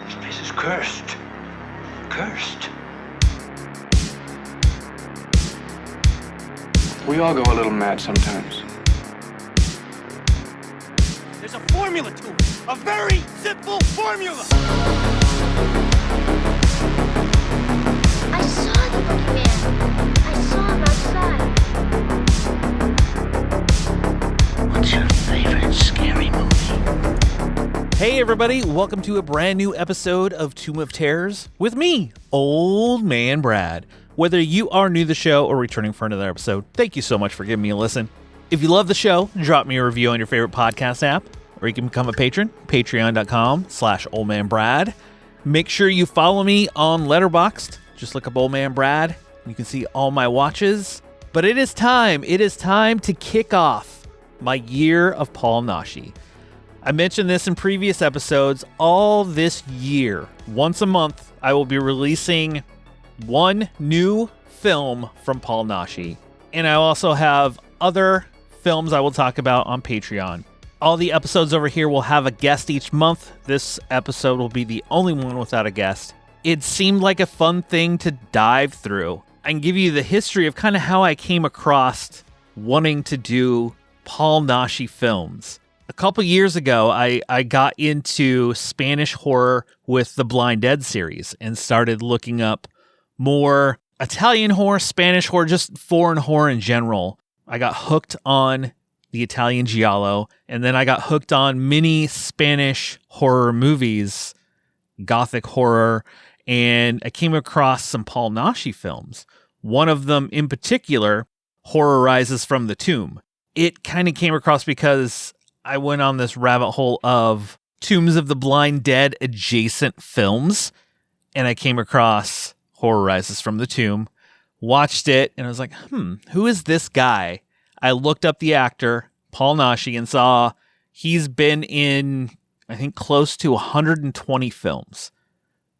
This place is cursed. Cursed. We all go a little mad sometimes. There's a formula to it. A very simple formula. I saw the boogeyman. I saw him outside. What's your favorite scary movie? Hey everybody, welcome to a brand new episode of Tomb of Terrors with me, Old Man Brad. Whether you are new to the show or returning for another episode, thank you so much for giving me a listen. If you love the show, drop me a review on your favorite podcast app, or you can become a patron, patreon.com/oldmanbrad. Make sure you follow me on Letterboxd. Just look up Old Man Brad. You can see all my watches. But it is time to kick off my year of Paul Naschy. I mentioned this in previous episodes. All this year, once a month, I will be releasing one new film from Paul Naschy. And I also have other films I will talk about on Patreon. All the episodes over here will have a guest each month. This episode will be the only one without a guest. It seemed like a fun thing to dive through. I can give you the history of kind of how I came across wanting to do Paul Naschy films. A couple years ago, I got into Spanish horror with the Blind Dead series and started looking up more Italian horror, Spanish horror, just foreign horror in general. I got hooked on the Italian giallo, and then I got hooked on many Spanish horror movies, gothic horror, and I came across some Paul Naschy films. One of them in particular, Horror Rises from the Tomb. It kind of came across because I went on this rabbit hole of Tombs of the Blind Dead adjacent films, and I came across Horror Rises from the Tomb, watched it, and I was like, who is this guy? I looked up the actor, Paul Naschy, and saw he's been in, I think, close to 120 films.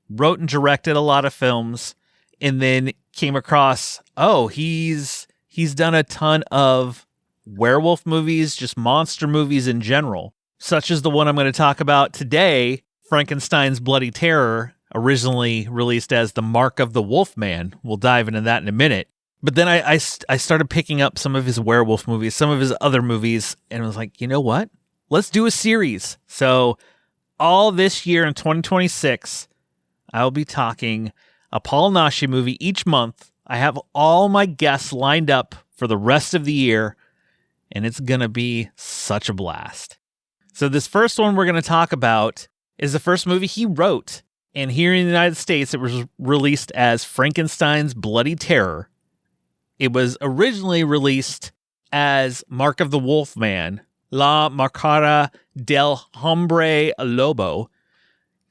Wrote and directed a lot of films, and then came across, he's done a ton of werewolf movies, just monster movies in general, such as the one I'm going to talk about today, Frankenstein's Bloody Terror, originally released as The Mark of the Wolfman. We'll dive into that in a minute. But then I started picking up some of his werewolf movies, some of his other movies, and I was like, you know what? Let's do a series. So all this year in 2026, I'll be talking a Paul Naschy movie each month. I have all my guests lined up for the rest of the year, and it's going to be such a blast. So this first one we're going to talk about is the first movie he wrote. And here in the United States, it was released as Frankenstein's Bloody Terror. It was originally released as Mark of the Wolfman, La Marcara del Hombre Lobo.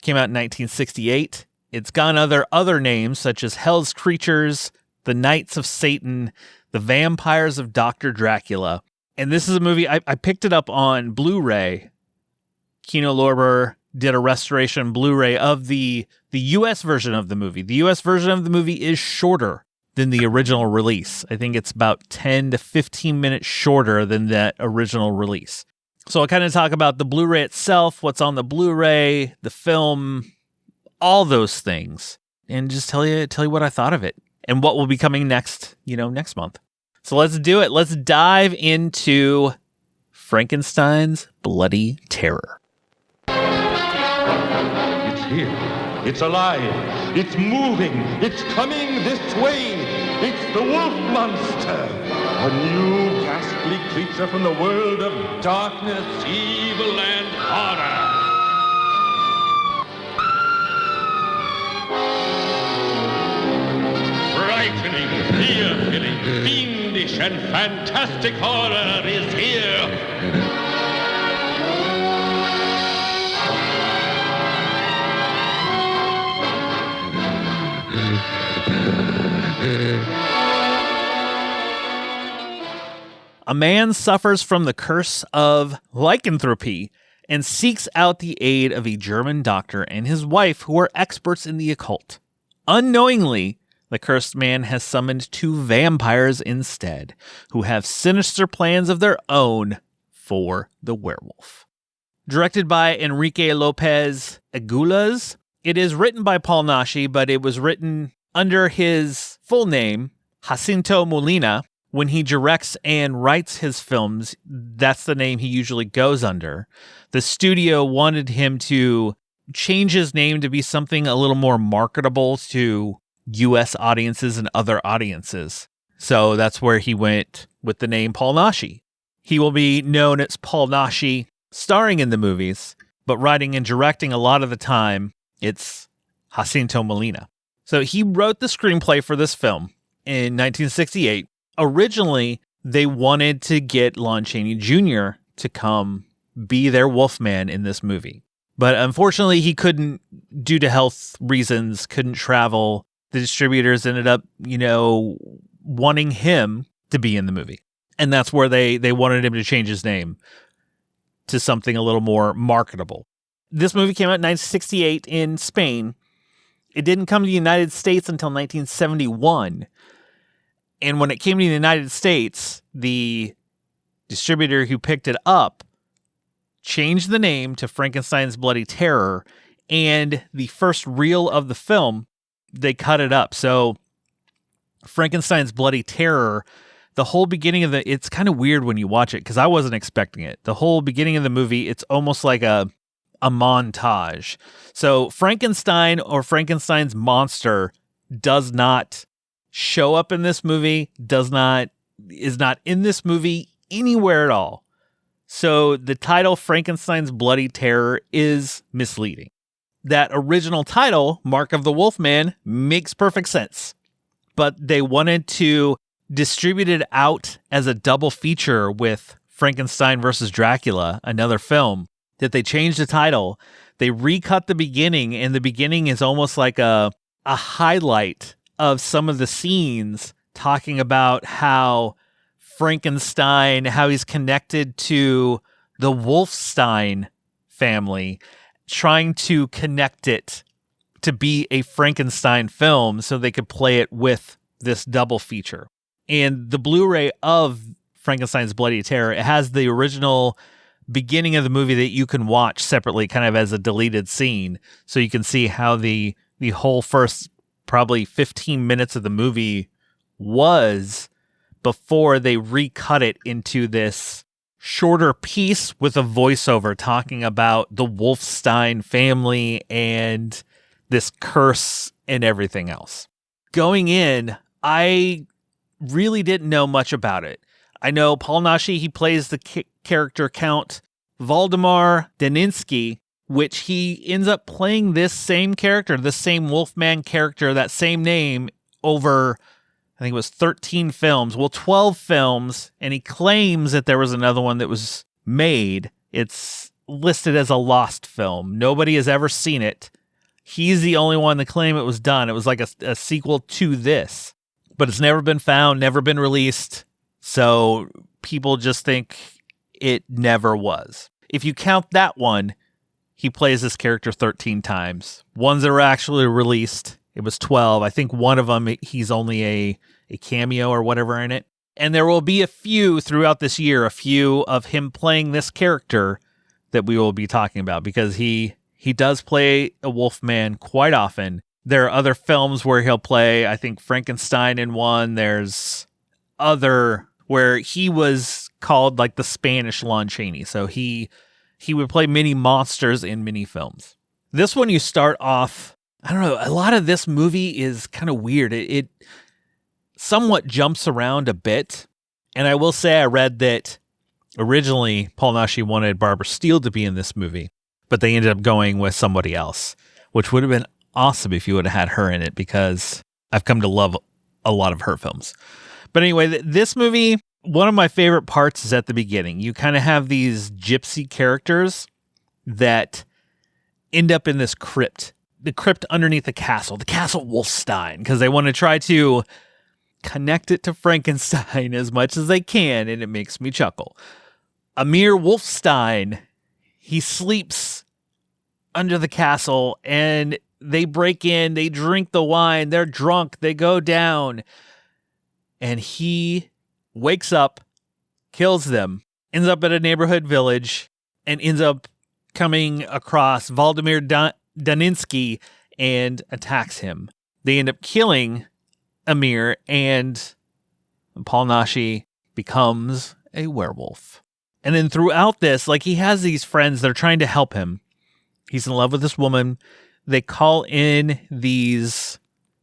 Came out in 1968. It's gone other names such as Hell's Creatures, The Knights of Satan, The Vampires of Dr. Dracula. And this is a movie, I picked it up on Blu-ray. Kino Lorber did a restoration Blu-ray of the U.S. version of the movie. The U.S. version of the movie is shorter than the original release. I think it's about 10 to 15 minutes shorter than that original release. So I'll kind of talk about the Blu-ray itself, what's on the Blu-ray, the film, all those things, and just tell you what I thought of it and what will be coming next month. So let's do it. Let's dive into Frankenstein's Bloody Terror. It's here. It's alive. It's moving. It's coming this way. It's the wolf monster. A new ghastly creature from the world of darkness, evil, and horror. Frightening, fear-filling, fiendish, and fantastic horror is here. A man suffers from the curse of lycanthropy and seeks out the aid of a German doctor and his wife who are experts in the occult. Unknowingly, the cursed man has summoned two vampires instead, who have sinister plans of their own for the werewolf. Directed by Enrique Lopez Aguilas, It is written by Paul Naschy, but it was written under his full name, Jacinto Molina. When he directs and writes his films, that's the name he usually goes under. The studio wanted him to change his name to be something a little more marketable to U.S. audiences and other audiences. So that's where he went with the name Paul Naschy. He will be known as Paul Naschy, starring in the movies, but writing and directing a lot of the time, it's Jacinto Molina. So he wrote the screenplay for this film in 1968. Originally, they wanted to get Lon Chaney Jr. to come be their Wolfman in this movie. But unfortunately, he couldn't, due to health reasons, couldn't travel. The distributors ended up, wanting him to be in the movie. And that's where they wanted him to change his name to something a little more marketable. This movie came out in 1968 in Spain. It didn't come to the United States until 1971. And when it came to the United States, the distributor who picked it up changed the name to Frankenstein's Bloody Terror, and the first reel of the film, they cut it up. So Frankenstein's Bloody Terror, the whole beginning of it's kind of weird when you watch it because I wasn't expecting it. The whole beginning of the movie, it's almost like a montage. So Frankenstein or Frankenstein's monster does not show up in this movie, is not in this movie anywhere at all. So the title Frankenstein's Bloody Terror is misleading. That original title, Mark of the Wolfman, makes perfect sense. But they wanted to distribute it out as a double feature with Frankenstein versus Dracula, another film, that they changed the title. They recut the beginning, and the beginning is almost like a highlight of some of the scenes talking about how Frankenstein, how he's connected to the Wolfstein family, trying to connect it to be a Frankenstein film so they could play it with this double feature. And the Blu-ray of Frankenstein's Bloody Terror, it has the original beginning of the movie that you can watch separately, kind of as a deleted scene, so you can see how the whole first probably 15 minutes of the movie was before they recut it into this shorter piece with a voiceover talking about the Wolfstein family and this curse and everything else. Going in, I really didn't know much about it. I know Paul Naschy, he plays the character Count Valdemar Daninsky, which he ends up playing this same character, the same Wolfman character, that same name over, I think it was 13 films. Well, 12 films, and he claims that there was another one that was made. It's listed as a lost film. Nobody has ever seen it. He's the only one to claim it was done. It was like a sequel to this, but it's never been found, never been released. So people just think it never was. If you count that one, he plays this character 13 times. Ones that were actually released, it was 12. I think one of them, he's only a cameo or whatever in it. And there will be a few throughout this year, a few of him playing this character that we will be talking about, because he does play a Wolfman quite often. There are other films where he'll play, I think, Frankenstein in one. There's other where he was called like the Spanish Lon Chaney. So he would play many monsters in many films. This one, you start off, I don't know, a lot of this movie is kind of weird. It somewhat jumps around a bit. And I will say I read that originally Paul Naschy wanted Barbara Steele to be in this movie, but they ended up going with somebody else, which would have been awesome if you would have had her in it, because I've come to love a lot of her films. But anyway, this movie, one of my favorite parts is at the beginning. You kind of have these gypsy characters that end up in this crypt, the crypt underneath the castle Wolfstein, because they want to try to connect it to Frankenstein as much as they can, and it makes me chuckle. Amir Wolfstein, he sleeps under the castle, and they break in, they drink the wine, they're drunk, they go down, and he wakes up, kills them, ends up at a neighborhood village, and ends up coming across Valdemar Daninsky and attacks him. They end up killing Amir, and Paul Naschy becomes a werewolf. And then throughout this, like, he has these friends that are trying to help him. He's in love with this woman. They call in these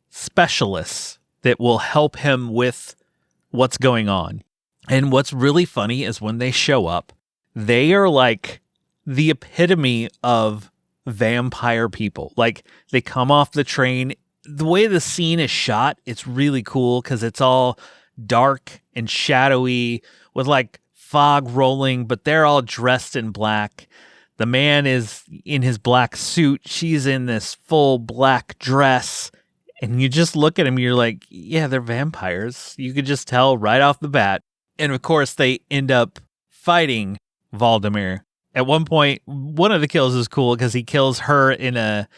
specialists that will help him with what's going on. And what's really funny is when they show up, they are like the epitome of vampire people. Like, they come off the train. The way the scene is shot, it's really cool because it's all dark and shadowy with like fog rolling, but they're all dressed in black. The man is in his black suit. She's in this full black dress. And you just look at him, you're like, yeah, they're vampires. You could just tell right off the bat. And of course, they end up fighting Valdemir. At one point, one of the kills is cool because he kills her in a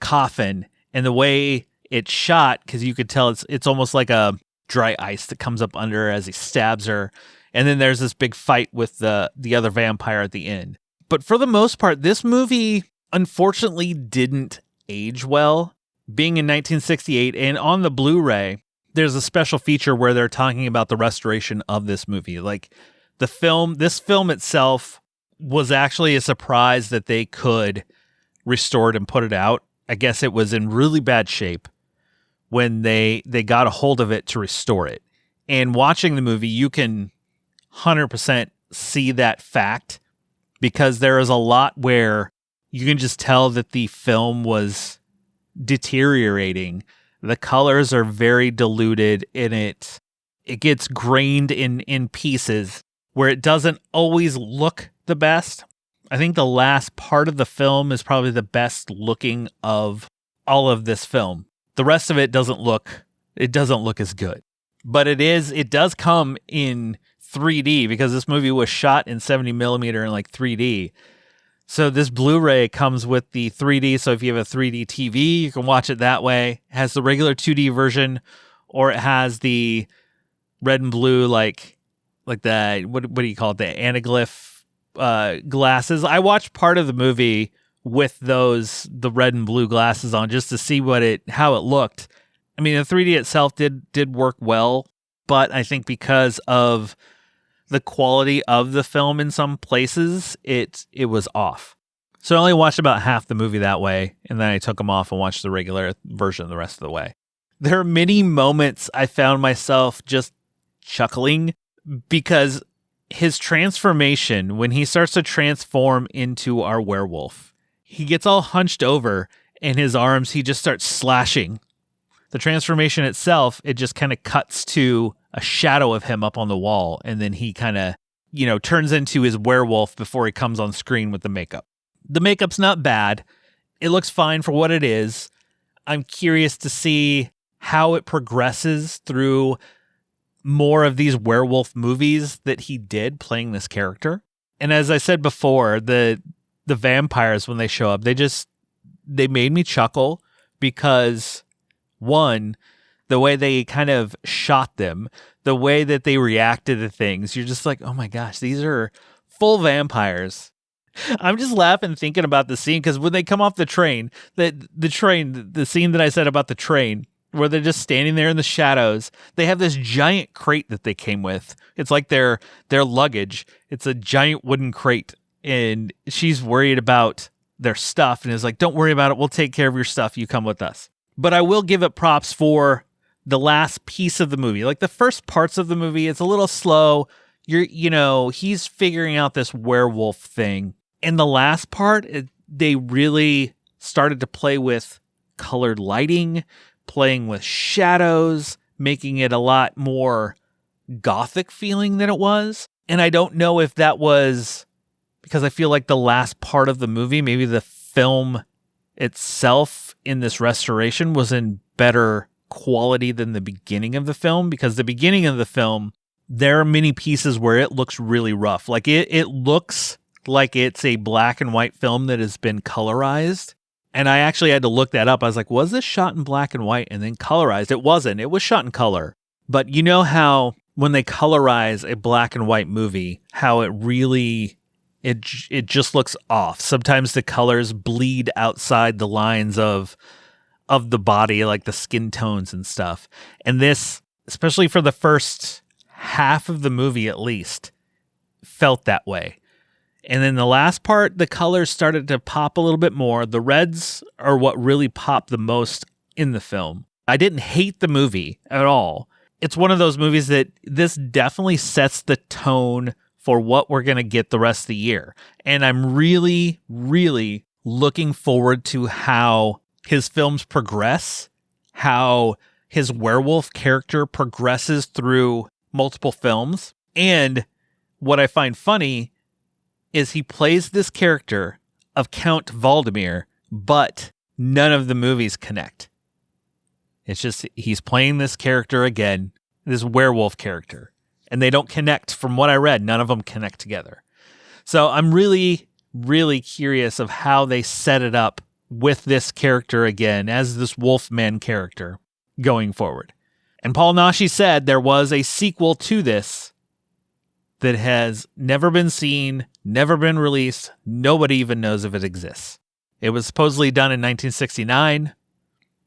coffin. And the way it's shot, because you could tell it's almost like a dry ice that comes up under her as he stabs her. And then there's this big fight with the other vampire at the end. But for the most part, this movie unfortunately didn't age well. Being in 1968 and on the Blu-ray, there's a special feature where they're talking about the restoration of this movie. Like, this film itself was actually a surprise that they could restore it and put it out. I guess it was in really bad shape when they got a hold of it to restore it. And watching the movie, you can 100% see that fact, because there is a lot where you can just tell that the film was deteriorating. The colors are very diluted, and it gets grained in pieces where it doesn't always look the best. I think the last part of the film is probably the best looking of all of this film. The rest of it doesn't look as good. But it does come in 3D, because this movie was shot in 70 millimeter in like 3D. So this Blu-ray comes with the 3D. So if you have a 3D TV, you can watch it that way. It has the regular 2D version, or it has the red and blue, like the, what do you call it? The anaglyph glasses. I watched part of the movie with the red and blue glasses on just to see how it looked. I mean, the 3D itself did work well, but I think because of the quality of the film in some places, it was off. So I only watched about half the movie that way, and then I took them off and watched the regular version the rest of the way. There are many moments I found myself just chuckling, because his transformation, when he starts to transform into our werewolf, he gets all hunched over, and his arms, he just starts slashing. The transformation itself, it just kind of cuts to a shadow of him up on the wall, and then he kind of, turns into his werewolf before he comes on screen with the makeup. The makeup's not bad. It looks fine for what it is. I'm curious to see how it progresses through more of these werewolf movies that he did playing this character. And as I said before, the vampires, when they show up, they made me chuckle, because one, the way they kind of shot them, the way that they reacted to things, you're just like, oh my gosh, these are full vampires. I'm just laughing thinking about the scene, because when they come off the train, the scene that I said about the train, where they're just standing there in the shadows, they have this giant crate that they came with. It's like their luggage. It's a giant wooden crate, and she's worried about their stuff and is like, don't worry about it. We'll take care of your stuff. You come with us. But I will give it props for the last piece of the movie. Like, the first parts of the movie, it's a little slow. He's figuring out this werewolf thing. And the last part, they really started to play with colored lighting, playing with shadows, making it a lot more gothic feeling than it was. And I don't know if that was because I feel like the last part of the movie, maybe the film itself in this restoration was in better quality than the beginning of the film, because the beginning of the film, there are many pieces where it looks really rough. Like it looks like it's a black and white film that has been colorized. And I actually had to look that up. I was like, was this shot in black and white and then colorized? It wasn't. It was shot in color. But you know how when they colorize a black and white movie, how it really It just looks off. Sometimes the colors bleed outside the lines of the body, like the skin tones and stuff. And this, especially for the first half of the movie at least, felt that way. And then the last part, the colors started to pop a little bit more. The reds are what really popped the most in the film. I didn't hate the movie at all. It's one of those movies that this definitely sets the tone for what we're going to get the rest of the year. And I'm really, really looking forward to how his films progress, how his werewolf character progresses through multiple films. And what I find funny is he plays this character of Count Valdemir, but none of the movies connect. It's just he's playing this character again, this werewolf character. And they don't connect. From what I read, none of them connect together. So I'm really, really curious of how they set it up with this character again as this Wolfman character going forward. And Paul Naschy said there was a sequel to this that has never been seen, never been released. Nobody even knows if it exists. It was supposedly done in 1969,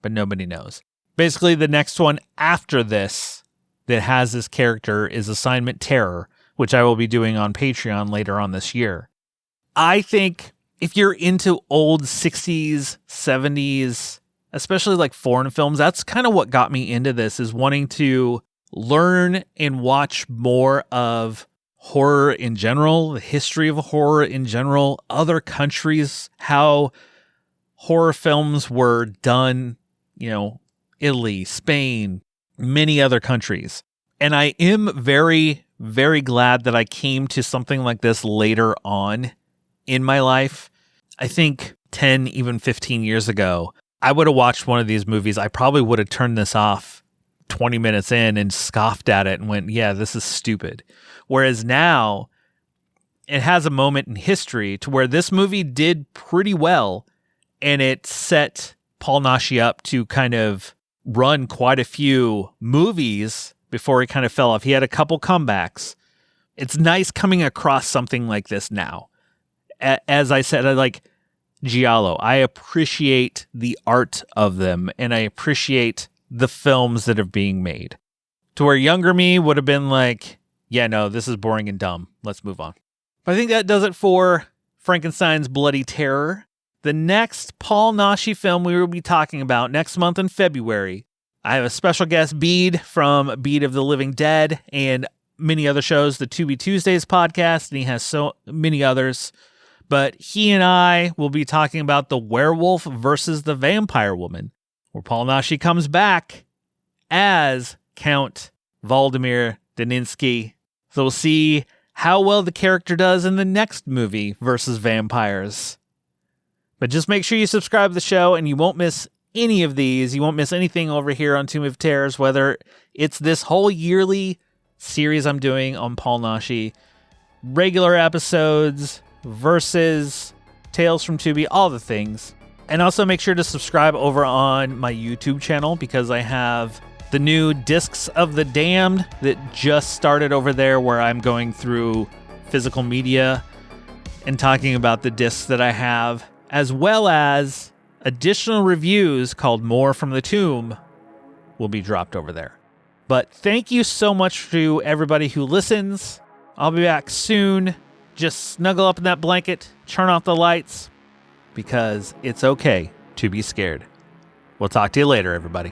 but nobody knows. Basically, the next one after this that has this character is Assignment Terror, which I will be doing on Patreon later on this year. I think if you're into old 60s, 70s, especially like foreign films, that's kind of what got me into this, is wanting to learn and watch more of horror in general, the history of horror in general, other countries, how horror films were done, Italy, Spain, many other countries. And I am very, very glad that I came to something like this later on in my life. I think 10, even 15 years ago, I would have watched one of these movies. I probably would have turned this off 20 minutes in and scoffed at it and went, yeah, this is stupid. Whereas now, it has a moment in history to where this movie did pretty well, and it set Paul Naschy up to kind of run quite a few movies before he kind of fell off. He had a couple comebacks. It's nice coming across something like this now. As I said, I like Giallo. I appreciate the art of them, and I appreciate the films that are being made. To where younger me would have been like, yeah, no, this is boring and dumb. Let's move on. But I think that does it for Frankenstein's Bloody Terror. The next Paul Naschy film we will be talking about next month in February, I have a special guest, Bede, from Bede of the Living Dead and many other shows, the To Be Tuesdays podcast, and he has so many others. But he and I will be talking about the werewolf versus the vampire woman, where Paul Naschy comes back as Count Valdemir Daninsky. So we'll see how well the character does in the next movie versus vampires. But just make sure you subscribe to the show and you won't miss any of these. You won't miss anything over here on Tomb of Terrors, whether it's this whole yearly series I'm doing on Paul Naschy, regular episodes, versus Tales from Tubi, all the things. And also make sure to subscribe over on my YouTube channel, because I have the new Discs of the Damned that just started over there, where I'm going through physical media and talking about the discs that I have, as well as additional reviews called More from the Tomb will be dropped over there. But thank you so much to everybody who listens. I'll be back soon. Just snuggle up in that blanket, turn off the lights, because it's okay to be scared. We'll talk to you later, everybody.